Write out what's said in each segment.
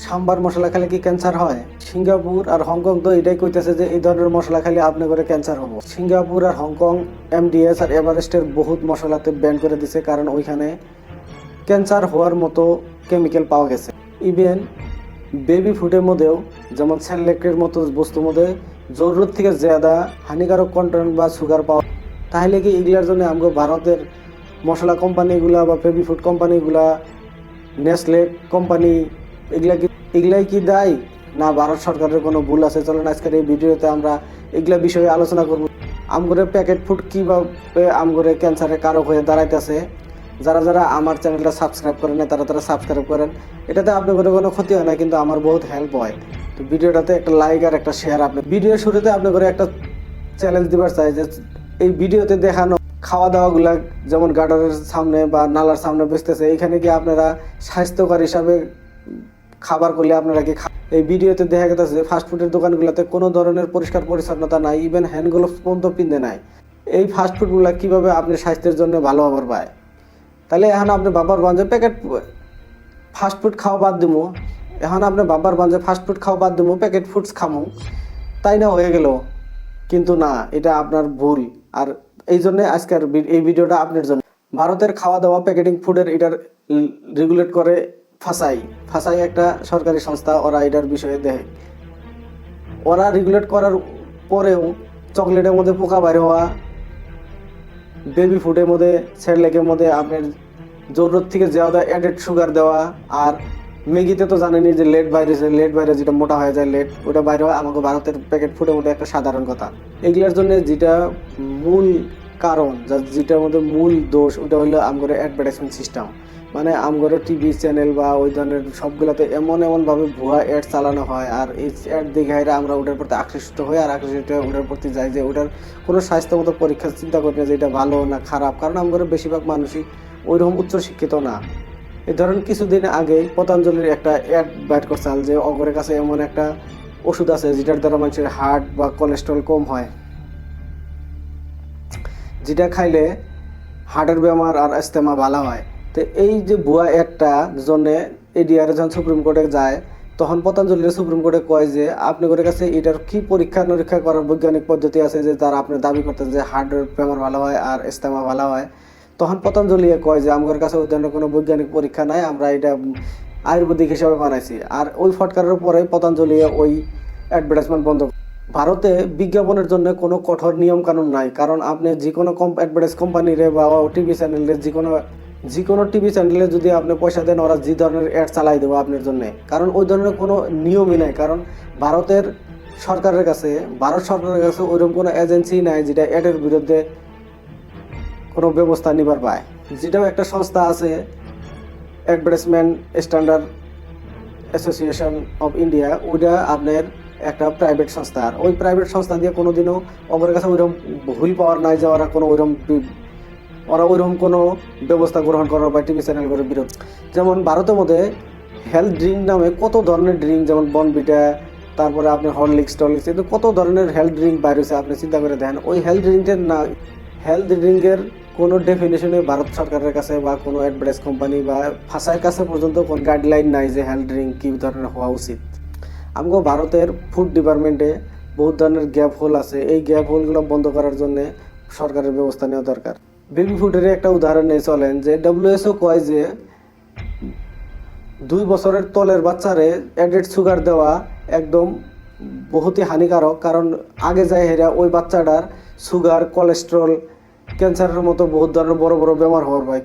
সাম্বার মশলা খেলে কি ক্যান্সার হয়? সিঙ্গাপুর আর হংকং তো এটাই কইতেছে যে এই ধরনের মশলা খেলে আপনি করে ক্যান্সার হবো। সিঙ্গাপুর আর হংকং এমডিএস আর এভারেস্টের বহুত মশলাতে ব্যান করে দিছে, কারণ ওইখানে ক্যান্সার হওয়ার মতো কেমিক্যাল পাওয়া গেছে। ইভেন বেবি ফুডের মধ্যেও, যেমন স্যালেকের মতো বস্তুর মধ্যে জরুরত থেকে জ্যাদা হানিকারক কন্টেন্ট বা সুগার পাওয়া। তাহলে কি এগুলার জন্য আমাকে ভারতের মশলা কোম্পানিগুলা বা বেবি ফুড কোম্পানিগুলা, নেসলে কোম্পানি, এগুলাই কি দায়ী, না ভারত সরকারের কোনো ভুল আছে? চলেন আজকের এই ভিডিওতে আমরা এগুলা বিষয়ে আলোচনা করব। আমগরে প্যাকেট ফুড কীভাবে আমগরে ক্যান্সারের কারক হয়ে দাঁড়াইতেছে। যারা যারা আমার চ্যানেলটা সাবস্ক্রাইব করেন না তারা সাবস্ক্রাইব করেন। এটাতে আপনাদের কোনো ক্ষতি হয় না, কিন্তু আমার বহুত হেল্প হয়। তো ভিডিওটাতে একটা লাইক আর একটা শেয়ার। আপনি ভিডিওর শুরুতে আপনাদের একটা চ্যালেঞ্জ দিবার চাই যে এই ভিডিওতে দেখানো খাওয়া দাওয়াগুলা যেমন গার্ডারের সামনে বা নালার সামনে বেচতেছে, এখানে কি আপনারা স্বাস্থ্যকর হিসাবে খাবার করলে আপনারা কি এই ভিডিওতে দেখা গেছে ফাস্টফুডের দোকানগুলোতে কোনো ধরনের পরিষ্কার পরিচ্ছন্নতা নাই, ইভেন হ্যান্ড গ্লোভস পর্যন্ত পিনতে নাই। এই ফাস্টফুডগুলো কীভাবে আপনার স্বাস্থ্যের জন্য ভালো হবার পায়? তাহলে এখন আপনি বাবার বাঞ্জে প্যাকেট ফাস্টফুড খাওয়া বাদ দিব, এখন আপনি বাবার বাঞ্জে ফাস্টফুড খাওয়া বাদ দিব, প্যাকেট ফুডস খামো, তাই না হয়ে গেল? কিন্তু না, এটা আপনার ভুল। আর এই জন্যে আজকের এই ভিডিওটা আপনার জন্য। ভারতের খাওয়া দাওয়া প্যাকেটিং ফুডের এটার রেগুলেট করে ফাসাই একটা সরকারি সংস্থা। ওরা এটার বিষয়ে দেখে, ওরা রেগুলেট করার পরেও চকলেটের মধ্যে পোকা বাইরে হওয়া, বেবি ফুডের মধ্যে, স্যারেলেকের মধ্যে আপনার জরুরত থেকে যাওয়া অ্যাডেড সুগার দেওয়া, আর ম্যাগিতে তো জানেনি যে লেট বাইরে যেটা মোটা হয়ে যায়, লেট ওটা বাইরে হয় আমাকে ভারতের প্যাকেট ফুডের মধ্যে একটা সাধারণ কথা। এগুলোর জন্য যেটা মূল কারণ, যেটার মধ্যে মূল দোষ, ওটা হলো আমগরে অ্যাডভার্টাইজমেন্ট সিস্টেম। মানে আমগরে টিভি চ্যানেল বা ওই ধরনের সবগুলোতে এমনভাবে ভুয়া অ্যাড চালানো হয়, আর এই অ্যাড দেখে আমরা ওটার প্রতি আকৃষ্ট হই, আর আকৃষ্ট ওটার প্রতি যাই যে ওটার কোনো স্বাস্থ্যগত পরীক্ষা চিন্তা করি না যে এটা ভালো না খারাপ, কারণ আমগরে বেশিরভাগ মানুষই ওইরকম উচ্চ শিক্ষিত না। এই ধরেন কিছুদিন আগে পতঞ্জলির একটা অ্যাড বাইট করছে যে অগরের কাছে এমন একটা ওষুধ আছে যেটার দ্বারা মানুষের হার্ট বা কোলেস্ট্রল কম হয়, যেটা খাইলে হার্টের বেমার আর ইস্তেমা ভালো হয়। তো এই যে ভুয়া একটা জন্যে এডিআর যখন সুপ্রিম কোর্টে যায়, তখন পতঞ্জলির সুপ্রিম কোর্টে কয় যে আপনাদের কাছে এটার কি পরীক্ষা নিরীক্ষা করার বৈজ্ঞানিক পদ্ধতি আছে যে তারা আপনি দাবি করতেন যে হার্টের বেমার ভালো হয় আর ইস্তেমা ভালো হয়? তখন পতঞ্জলি কয় যে আমাদের কাছে ওই ধরনের কোনো বৈজ্ঞানিক পরীক্ষা নাই, আমরা এটা আয়ুর্বেদিক হিসাবে বানাইছি। আর ওই ফটকারের পরে পতঞ্জলি ওই অ্যাডভার্টাইজমেন্ট বন্ধ। ভারতে বিজ্ঞাপনের জন্য কোনো কঠোর নিয়ম কানুন নাই, কারণ আপনি যে কোনো অ্যাডভার্টাইজ কোম্পানিরে বা টিভি চ্যানেলে যে কোনো টিভি চ্যানেলে যদি আপনি পয়সা দেন, ওরা যে ধরনের অ্যাড চালাই দেবো আপনার জন্য, কারণ ওই ধরনের কোনো নিয়মই নাই। কারণ ভারত সরকারের কাছে ওইরকম কোনো এজেন্সি নাই যেটা অ্যাডের বিরুদ্ধে কোনো ব্যবস্থা নিবার পায়। যেটাও একটা সংস্থা আছে, advertisement standard association of India, ওইটা আপনার একটা প্রাইভেট সংস্থা। আর ওই প্রাইভেট সংস্থা দিয়ে কোনোদিনও ওদের কাছে ওইরকম ভুল পাওয়ার নাই যে ওরা ওইরকম কোনো ব্যবস্থা গ্রহণ করার বা টিভি চ্যানেলগুলোর বিরুদ্ধে। যেমন ভারতের মধ্যে হেলথ ড্রিঙ্ক নামে কত ধরনের ড্রিঙ্ক, যেমন বনবিটা, তারপরে আপনার হরলিক্স কিন্তু কত ধরনের হেলথ ড্রিঙ্ক বাইরে হয়েছে। আপনি চিন্তা করে দেখেন, ওই হেলথ ড্রিঙ্কের কোনো ডেফিনেশনে ভারত সরকারের কাছে বা কোনো অ্যাডভার্টাইজ কোম্পানি বা ফাঁসাইয়ের কাছে পর্যন্ত কোনো গাইডলাইন নাই যে হেলথ ড্রিঙ্ক কী ধরনের হওয়া উচিত। আমাকে ভারতের ফুড ডিপার্টমেন্টে বহুত ধরনের গ্যাপ হোল আছে, এই গ্যাপ হোলগুলো বন্ধ করার জন্য সরকারের ব্যবস্থা নেওয়া দরকার। বেবি ফুডের একটা উদাহরণ নিয়ে চলেন যে WHO কয় যে 2 বছরের তলের বাচ্চারে অ্যাডেড সুগার দেওয়া একদম বহুতই হানিকারক, কারণ আগে যায় হেরা ওই বাচ্চাটার সুগার, কোলেস্ট্রল, ক্যান্সারের মতো বহুত ধরনের বড় বড় বেমার হওয়ার হয়।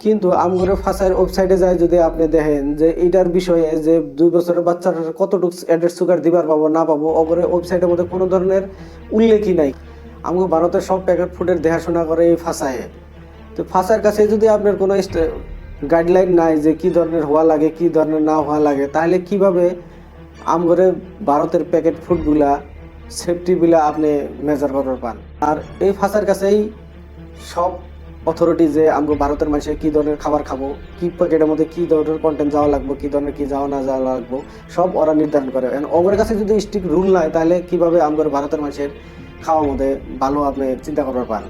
কিন্তু আমগরে ফাঁসাইয়ের ওয়েবসাইটে যায় যদি আপনি দেখেন যে এইটার বিষয়ে যে 2 বছরের বাচ্চারা কতটুকু অ্যাডেড সুগার দিবার পাবো না পাবো, ওগরে ওয়েবসাইটের মধ্যে কোনো ধরনের উল্লেখই নাই। আমাকে ভারতের সব প্যাকেট ফুডের দেখাশোনা করে এই ফাঁসাইয়ে। তো ফাঁসাইয়ের কাছে যদি আপনার কোনো গাইডলাইন নাই যে কী ধরনের হওয়া লাগে, কী ধরনের না হওয়া লাগে, তাহলে কিভাবে আমগরে ভারতের প্যাকেট ফুডগুলা সেফটিগুলা আপনি মেজার করতে পান? আর এই ফাঁসার কাছেই সব অথরিটি যে আমরা ভারতের মানুষের কী ধরনের খাবার খাবো, কী প্যাকেটের মধ্যে কী ধরনের কন্টেন্ট যাওয়া লাগবো, কী ধরনের কী যাওয়া না যাওয়া লাগবো, সব ওরা নির্ধারণ করে। ওদের কাছে যদি স্ট্রিক্ট রুল নাই, তাহলে কীভাবে আমরা ভারতের মানুষের খাওয়ার মধ্যে ভালো আপনি চিন্তা করতে পারেন?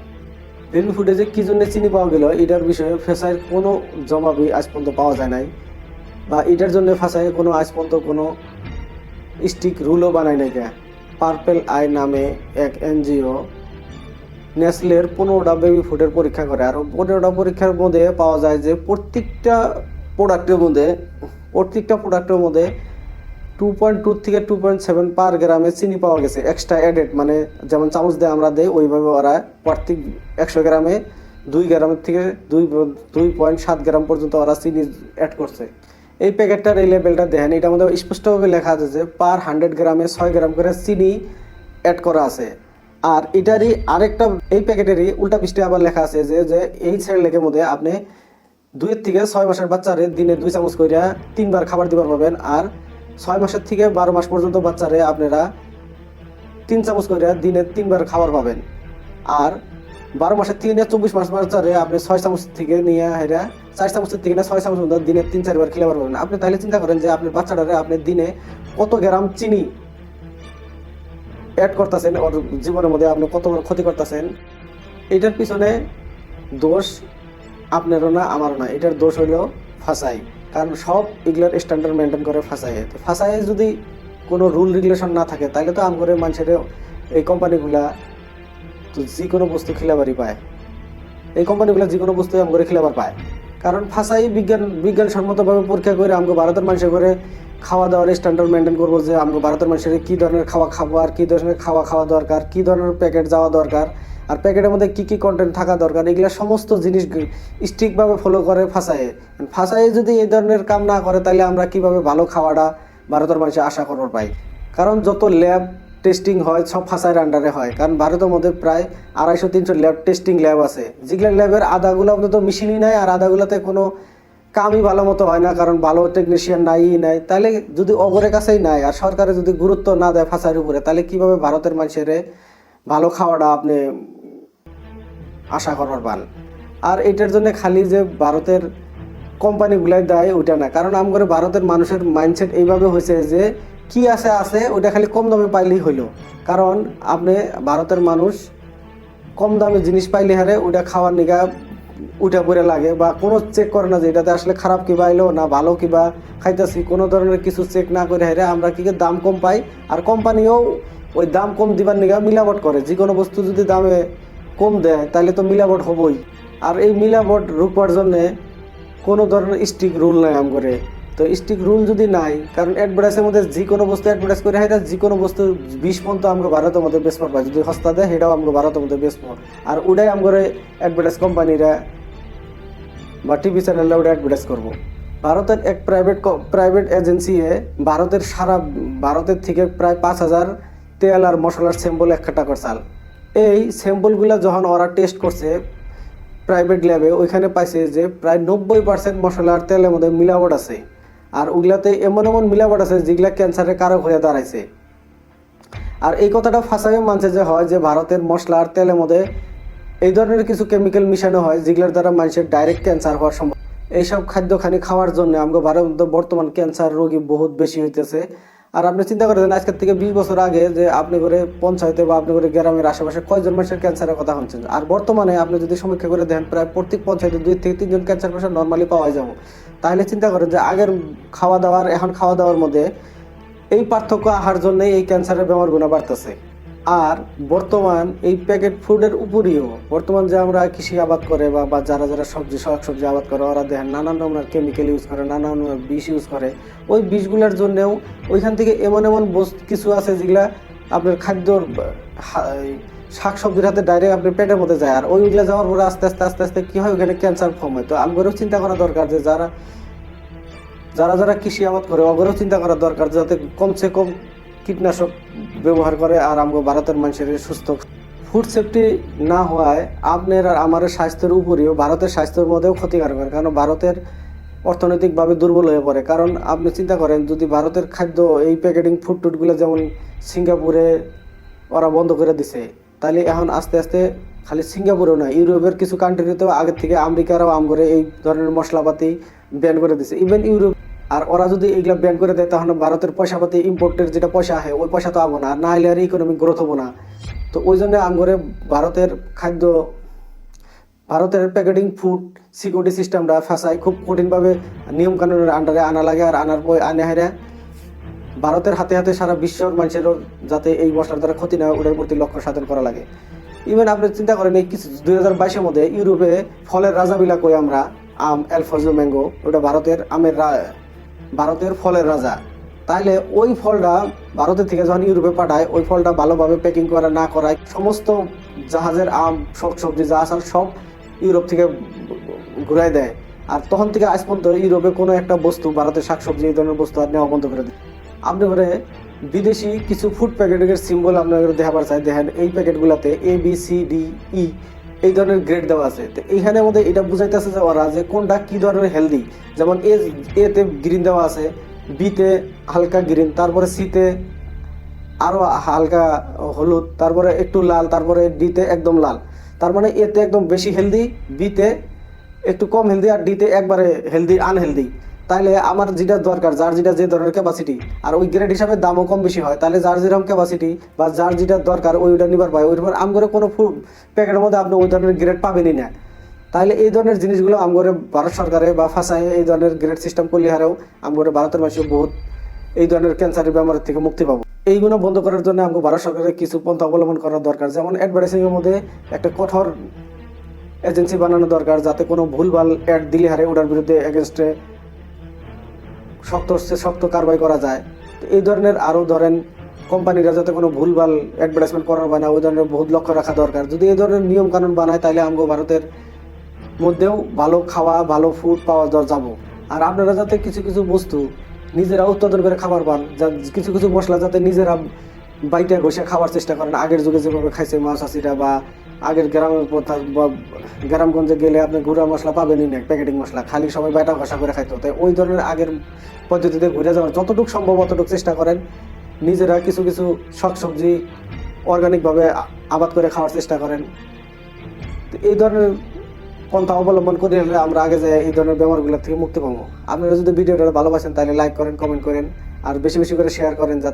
বেবি ফুডে যে কী জন্য চিনি পাওয়া গেল, এটার বিষয়ে ফেসাইয়ের কোনো জবাবই আজ পর্যন্ত পাওয়া যায় নাই। বা এটার জন্য ফাঁসায় কোনো আজ পর্যন্ত কোনো স্ট্রিক্ট রুলও বানায় নাই কে। পার্পেল আই নামে এক এনজিও নেসলের 15টা বেবি ফুডের পরীক্ষা করে, আর 15টা পরীক্ষার মধ্যে পাওয়া যায় যে প্রত্যেকটা প্রোডাক্টের মধ্যে 2.2 থেকে 2.7 পার গ্রামে চিনি পাওয়া গেছে এক্সট্রা অ্যাডেড, মানে যেমন চামচ দিয়ে আমরা দেই ওইভাবে ওরা প্রত্যেক 100 গ্রামে 2 গ্রামের থেকে 2.7 গ্রাম পর্যন্ত ওরা চিনি অ্যাড করছে। এই প্যাকেটটার এই লেভেলটা দেখেন, এটার মধ্যে স্পষ্টভাবে লেখা আছে যে পার 100 গ্রামে 6 গ্রাম করে চিনি অ্যাড করা আছে। আর এটারই আরেকটা এই প্যাকেটেরই উল্টা পৃষ্ঠে আবার লেখা আছে যে এই লেখের মধ্যে আপনি 2 থেকে 6 মাসের বাচ্চারে দিনে 2 চামচ করে 3 বার খাবার দিবার পাবেন, আর 6 মাসের থেকে 12 মাস পর্যন্ত বাচ্চারে আপনারা 3 চামচ করে দিনে 3 বার খাবার পাবেন। আর 12 মাসের থেকে নিয়ে 24 মাস বাচ্চারে আপনি 6 চামচ থেকে নিয়ে 4 চামচের থেকে নিয়ে 6 চামচ পর্যন্ত দিনে 3-4 বার খেলে পারবেন। আপনি তাহলে চিন্তা করেন যে আপনার বাচ্চাটারে আপনি দিনে কত গ্রাম চিনি অ্যাড করতেছেন, ওর জীবনের মধ্যে আপনি কত ক্ষতি করতেছেন। এটার পিছনে দোষ আপনারও না আমারও না, এটার দোষ হইল ফাঁসাই। কারণ সব এগুলোর স্ট্যান্ডার্ড মেনটেন করে ফাঁসাই। তো ফাঁসাই যদি কোনো রুল রেগুলেশন না থাকে তাহলে তো আম করে মানুষের এই কোম্পানিগুলা তো যে কোনো বস্তু খিলাবারই পায়, এই কোম্পানিগুলো যে কোনো বস্তু আম করে খিলাবার পায়। কারণ ফাঁসাই বিজ্ঞানসম্মতভাবে পরীক্ষা করে আমাকে ভারতের মানুষের করে খাওয়া দাওয়ার স্ট্যান্ডার্ড মেনটেন করবো, যে আমাকে ভারতের মানুষের কী ধরনের খাওয়া খাবো আর কী ধরনের খাওয়া দরকার, কী ধরনের প্যাকেট যাওয়া দরকার, আর প্যাকেটের মধ্যে কী কী কন্টেন্ট থাকা দরকার, এগুলো সমস্ত জিনিস স্ট্রিক্টভাবে ফলো করে ফাঁসায় যদি এই ধরনের কাম না করে তাহলে আমরা কিভাবে ভালো খাওয়াটা ভারতের মানুষের আশা করবার পাই। কারণ যত ল্যাব টেস্টিং হয় সব ফাঁসাইয়ের আন্ডারে হয়। কারণ ভারতের মধ্যে প্রায় 250-300 ল্যাব টেস্টিং ল্যাব আছে, যেগুলো ল্যাবের আধাগুলো তো মেশিনই নাই, আর আধাগুলোতে কোনো কামই ভালো মতো হয় না, কারণ ভালো টেকনিশিয়ান নাই। তাহলে যদি অগরের কাছেই নাই আর সরকারে যদি গুরুত্ব না দেয় ফাঁসাইয়ের উপরে, তাহলে কিভাবে ভারতের মানুষের ভালো খাওয়াটা আপনি আশা করবার পান। আর এটার জন্য খালি যে ভারতের কোম্পানিগুলাই দেয় ওইটা না, কারণ আমগরে ভারতের মানুষের মাইন্ডসেট এইভাবে হয়েছে যে কি আছে ওইটা খালি কম দামে পাইলেই হইলো। কারণ আপনি ভারতের মানুষ কম দামে জিনিস পাইলে হারে ওইটা খাওয়ার নিগা উঠা পড়ে লাগে, বা কোনো চেক করে না যে এটাতে আসলে খারাপ কিবা এলো না ভালো কিবা খাইতেছি, কোনো ধরনের কিছু চেক না করে হারে আমরা কি দাম কম পাই। আর কোম্পানিও ওই দাম কম দিবার নিগা মিলাবট করে, যে কোনো বস্তু যদি দামে কম দেয় তাহলে তো মিলাবট হবই। আর এই মিলাবট রুখবার জন্যে কোনো ধরনের স্ট্রিক্ট রুল নাই আম করে। তো স্ট্রিক্ট রুল যদি নাই, কারণ অ্যাডভার্টাইজের মধ্যে যে কোনো বস্তু অ্যাডভার্টাইজ করে হয়, যে কোনো বস্তু 20 পর্যন্ত আমাকে ভারতের মধ্যে বেশ পারবা, যদি সস্তা দেয় সেটাও আমাকে ভারতের মধ্যে বেশ পাবো। আর ওটাই আমগরে অ্যাডভার্টাইজ কোম্পানিরা বা টিভি চ্যানেলরা ওটা অ্যাডভার্টাইজ করবো। ভারতের এক প্রাইভেট এজেন্সি ভারতের থেকে প্রায় 5000 তেল আর মশলার স্যাম্পল একটা করছাল। এই স্যাম্পলগুলো যখন ওরা টেস্ট করছে প্রাইভেট ল্যাবে, ওইখানে পাইছে যে প্রায় 90% মশলা আর তেলের মধ্যে মিলাবট আছে। আর ওগুলাতে এমন মিলাবট আছে যেগুলা ক্যান্সারের কারক হয়ে দাঁড়াইছে। আর এই কথাটা ফাঁসাইও মানছে যে হয় যে ভারতের মশলা আর তেলের মধ্যে এই ধরনের কিছু কেমিক্যাল মিশানো হয় যেগুলোর দ্বারা মানুষের ডাইরেক্ট ক্যান্সার হওয়ার সম্ভব। এইসব খাদ্যখানি খাওয়ার জন্য আমাদের ভারতের বর্তমান ক্যান্সার রোগী বহুত বেশি হইতেছে। আর আপনি চিন্তা করেন আজকের থেকে 20 বছর আগে যে আপনি করে পঞ্চায়েতে বা আপনি করে গ্রামের আশেপাশে কয়জন মানুষের ক্যান্সারের কথা শুনছেন, আর বর্তমানে আপনি যদি সমীক্ষা করে দেখেন প্রায় প্রত্যেক পঞ্চায়েতে 2 থেকে 3 জন ক্যান্সার পেশেন্ট নর্মালি পাওয়া যাবো। তাহলে চিন্তা করেন যে আগের খাওয়া দাওয়ার এখন খাওয়া দাওয়ার মধ্যে এই পার্থক্য আহার জন্যই এই ক্যান্সারের বেমারগুলো বাড়তেছে। আর বর্তমান এই প্যাকেট ফুডের উপরেও বর্তমান যে আমরা কৃষি আবাদ করে বা যারা সবজি আবাদ করে, ওরা দেখেন নানান ধরনের কেমিক্যাল ইউজ করে, নানান ধরনের বিষ ইউজ করে। ওই বিষগুলোর জন্যেও ওইখান থেকে এমন কিছু আছে যেগুলা আপনার খাদ্যর শাকসবজির হাতে ডাইরেক্ট আপনার পেটের মধ্যে যায়। আর ওইগুলো যাওয়ার পরে আস্তে আস্তে কি হয়, ওখানে ক্যান্সার ফর্ম হয়। তো আমগরেও চিন্তা করা দরকার যে যারা কৃষি আবাদ করে ওগরেও চিন্তা করা দরকার যাতে কমসে কম কীটনাশক ব্যবহার করে আর আমাকে ভারতের মানুষের সুস্থ ফুড সেফটি না হওয়ায় আপনার আর আমার স্বাস্থ্যের উপরেও ভারতের স্বাস্থ্যের মধ্যেও ক্ষতিকারক হয়। কারণ ভারতের অর্থনৈতিকভাবে দুর্বল হয়ে পড়ে। কারণ আপনি চিন্তা করেন যদি ভারতের খাদ্য এই প্যাকেটিং ফুডগুলো যেমন সিঙ্গাপুরে ওরা বন্ধ করে দিছে, তাহলে এখন আস্তে আস্তে খালি সিঙ্গাপুরেও না ইউরোপের কিছু কান্ট্রিতেও আগের থেকে আমেরিকারাও করে এই ধরনের মশলাপাতি ব্যান করে দিছে, ইভেন ইউরোপ। আর ওরা যদি এগুলা ব্যান করে দেয় তাহলে ভারতের পয়সাপাতি ইম্পোর্টের যেটা পয়সা হয় ওই পয়সা তো আবো না হলে আর ইকোনমিক গ্রোথ হবো না। তো ওই জন্য ভারতের খাদ্য ভারতের প্যাকেটিং ফুড সিকিউরিটি সিস্টেমটা ফেসায় খুব কঠিনভাবে নিয়ম কানুনের আন্ডারে আনা লাগে, আর আনার পর আনে হারে ভারতের হাতে হাতে সারা বিশ্বর মানুষেরও যাতে এই মশলার দ্বারা ক্ষতি না হয় ওটার প্রতি লক্ষ্য সাধন করা লাগে। ইভেন আপনি চিন্তা করেন এই কিছু 2022-এর মধ্যে ইউরোপে ফলের রাজা বিলা কই আমরা, আম অ্যালফাজো ম্যাঙ্গো, ওটা ভারতের ভারতের ফলের রাজা। তাইলে ওই ফলটা ভারতের থেকে যখন ইউরোপে পাঠায়, ওই ফলটা ভালোভাবে প্যাকিং করা না করায় সমস্ত জাহাজের আম সবজি যা আছে সব ইউরোপ থেকে ঘুরাই দেয়। আর তখন থেকে আজ পর্যন্ত ইউরোপে কোনো একটা বস্তু, ভারতের শাকসবজি এই ধরনের বস্তু আর নেওয়া বন্ধ করে দেয়। আপনি করে বিদেশি কিছু ফুড প্যাকেটের সিম্বল আপনার দেখাবার চাই, দেখেন এই প্যাকেটগুলোতে ABCDE এই ধরনের গ্রেড দেওয়া আছে। তো এইখানে আমাদের এটা বুঝাইতেছে যে ওরা যে কোনটা কি ধরনের হেলদি। যেমন এতে গ্রিন দেওয়া আছে, বিতে হালকা গ্রিন, তারপরে সিতে আরো হালকা হলুদ, তারপরে একটু লাল, তারপরে ডিতে একদম লাল। তার মানে এতে একদম বেশি হেলদি, বিতে একটু কম হেলদি, আর ডিতে একবারে হেলদি আনহেলদি। তাহলে আমার যেটা দরকার, যার যেটা যে ধরনের ক্যাপাসিটি, আর ওই গ্রেড হিসাবে দামও কম বেশি হয়, তাহলে যার যেরকম ক্যাপাসিটি বা যার যেটা দরকার ওইটা নিবার পায়। ওইটার আমগরে কোনো ফুড প্যাকেটের মধ্যে আপনি ওই ধরনের গ্রেড পাবেনই না। তাহলে এই ধরনের জিনিসগুলো আমগরে ভারত সরকারে বা ফাঁসায় এই ধরনের গ্রেড সিস্টেম করলে হারেও আমগরে ভারতের মানুষের বহুত এই ধরনের ক্যান্সারের বেমার থেকে মুক্তি পাবো। এইগুলো বন্ধ করার জন্য আমাকে ভারত সরকারের কিছু পন্থা অবলম্বন করা দরকার। যেমন অ্যাডভার্টাইজিংয়ের মধ্যে একটা কঠোর এজেন্সি বানানো দরকার, যাতে কোনো ভুলভাল অ্যাড দিলে হারে ওটার বিরুদ্ধে এগেনস্টে শক্ত কারবাই করা যায়। তো এই ধরনের আরও ধরেন কোম্পানিরা যাতে কোনো ভুলভাল অ্যাডভার্টাইজমেন্ট করার বানায়, ওই ধরনের বহুত লক্ষ্য রাখা দরকার। যদি এই ধরনের নিয়ম কানুন বানায়, তাহলে আমাকে ভারতের মধ্যেও ভালো খাওয়া, ভালো ফুড পাওয়া যাবো। আর আপনারা যাতে কিছু কিছু বস্তু নিজেরা উৎপাদন করে খাবার পান, কিছু কিছু মশলা যাতে নিজেরা বাইটা ঘষে খাওয়ার চেষ্টা করেন। আগের যুগে যেভাবে খাইছে মা চাষিরা, বা আগের গ্রামের প্রথা বা গ্রামগঞ্জে গেলে আপনি গুঁড়া মশলা পাবেনই না, প্যাকেটিং মশলা খালি সবাই বাইটা ঘষা করে খাইতো। তাই ওই ধরনের আগের পদ্ধতিতে ঘুরে যাওয়ার যতটুকু সম্ভব অতটুকু চেষ্টা করেন। নিজেরা কিছু কিছু শাকসবজি অর্গানিকভাবে আবাদ করে খাওয়ার চেষ্টা করেন। এই ধরনের পন্থা অবলম্বন করে হলে আমরা আগে যাই এই ধরনের বেমারগুলো থেকে মুক্তি পাবো। আপনারা যদি ভিডিওটা ভালোবাসেন তাহলে লাইক করেন, কমেন্ট করেন, আর বেশি বেশি করে শেয়ার করেন, যাতে